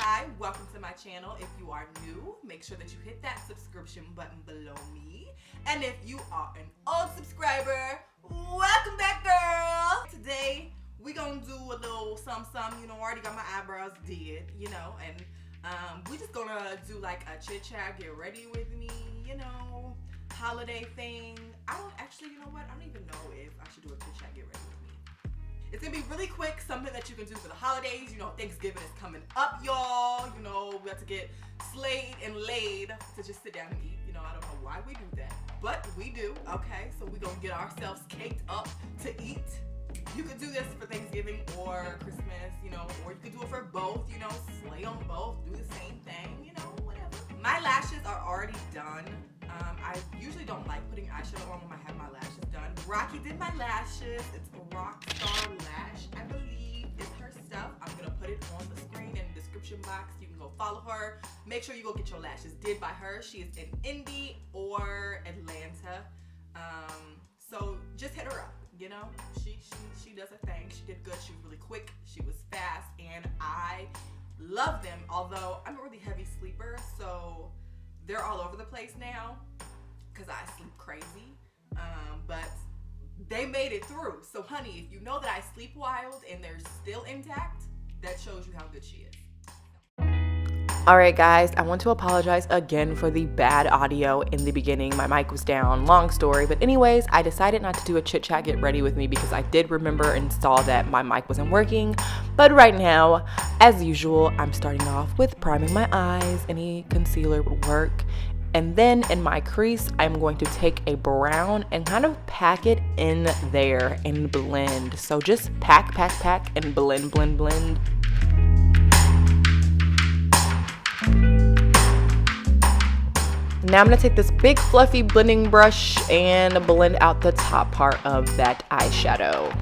Tai. Welcome to my channel. If you are new, make sure that you hit that subscription button below me. And if you are an old subscriber, welcome back, girl. Today, we gonna do a little something, you know, already got my eyebrows did, you know, and we just gonna do like a chit chat, get ready with me, you know, holiday thing. I don't actually, you know what, I don't even know if I should do a chit chat, get ready with me. It's gonna be really quick, something that you can do for the holidays. You know, Thanksgiving is coming up, y'all. You know, we have to get slayed and laid to just sit down and eat. You know, I don't know why we do that, but we do, okay? So we gonna get ourselves caked up to eat. You could do this for Thanksgiving or Christmas, you know, or you could do it for both, you know, slay on both, do the same thing, you know, whatever. My lashes are already done. I usually don't like putting eyeshadow on when I have my lashes done. Rocky did my lashes. It's a Rockstar Lash, I believe, is her stuff. I'm gonna put it on the screen in the description box. You can go follow her. Make sure you go get your lashes did by her. She is in Indy or Atlanta. So just hit her up. You know, she does her thing. She did good. She was really quick. She was fast, and I love them. Although I'm a really heavy sleeper, so they're all over the place now because I sleep crazy. But they made it through. So, honey, if you know that I sleep wild and they're still intact, that shows you how good she is. Alright guys, I want to apologize again for the bad audio in the beginning. My mic was down, long story. But anyways, I decided not to do a chit chat get ready with me because I did remember and saw that my mic wasn't working. But right now, as usual, I'm starting off with priming my eyes. Any concealer would work. And then in my crease, I'm going to take a brown and kind of pack it in there and blend. So just pack and blend. Now I'm going to take this big fluffy blending brush and blend out the top part of that eyeshadow.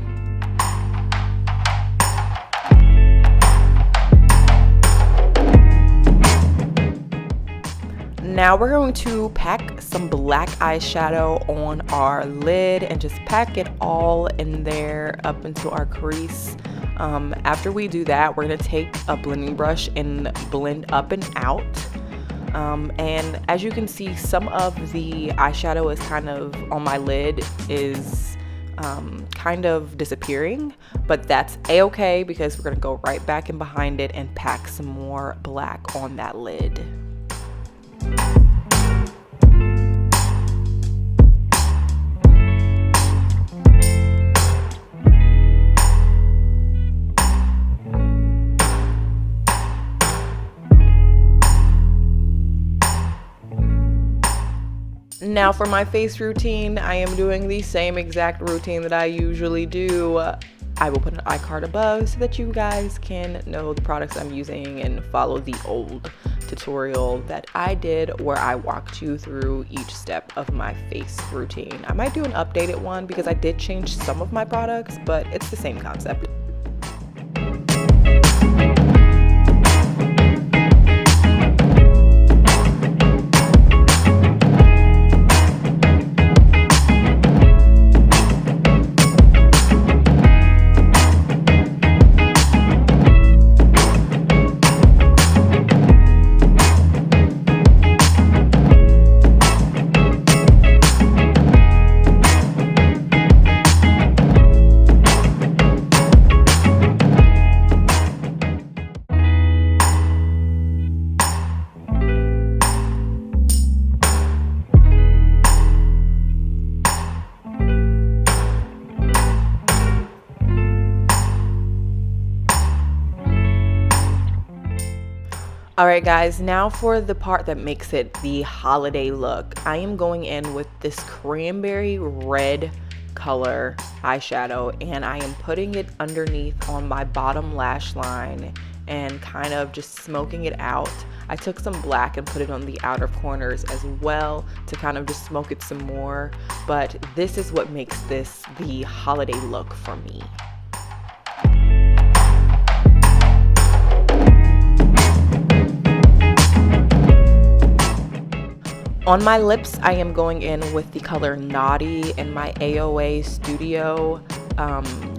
Now we're going to pack some black eyeshadow on our lid and just pack it all in there up into our crease. After we do that, we're going to take a blending brush and blend up and out. And as you can see, some of the eyeshadow is kind of on my lid is kind of disappearing, but that's a-okay because we're going to go right back in behind it and pack some more black on that lid. Now for my face routine, I am doing the same exact routine that I usually do. I will put an iCard above so that you guys can know the products I'm using and follow the old tutorial that I did where I walked you through each step of my face routine. I might do an updated one because I did change some of my products, but it's the same concept. Alright guys, now for the part that makes it the holiday look. I am going in with this cranberry red color eyeshadow and I am putting it underneath on my bottom lash line and kind of just smoking it out. I took some black and put it on the outer corners as well to kind of just smoke it some more, but this is what makes this the holiday look for me. On my lips, I am going in with the color Naughty in my AOA Studio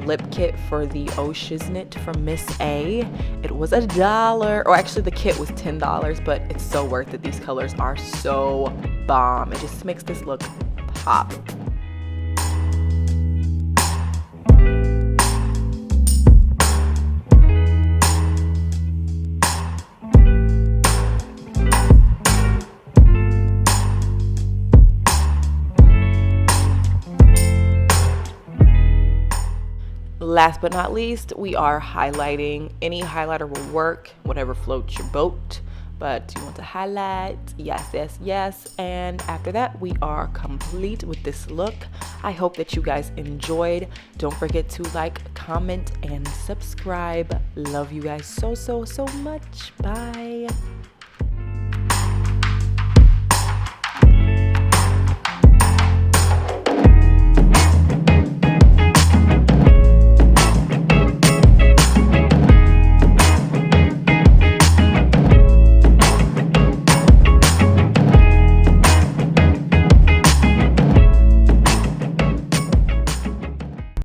lip kit for the Oh Shiznit from Miss A. It was $1, or actually the kit was $10, but it's so worth it. These colors are so bomb. It just makes this look pop. Last but not least, we are highlighting. Any highlighter will work, whatever floats your boat, but you want to highlight, yes, yes, yes. And after that, we are complete with this look. I hope that you guys enjoyed. Don't forget to like, comment, and subscribe. Love you guys so, so, so much. Bye.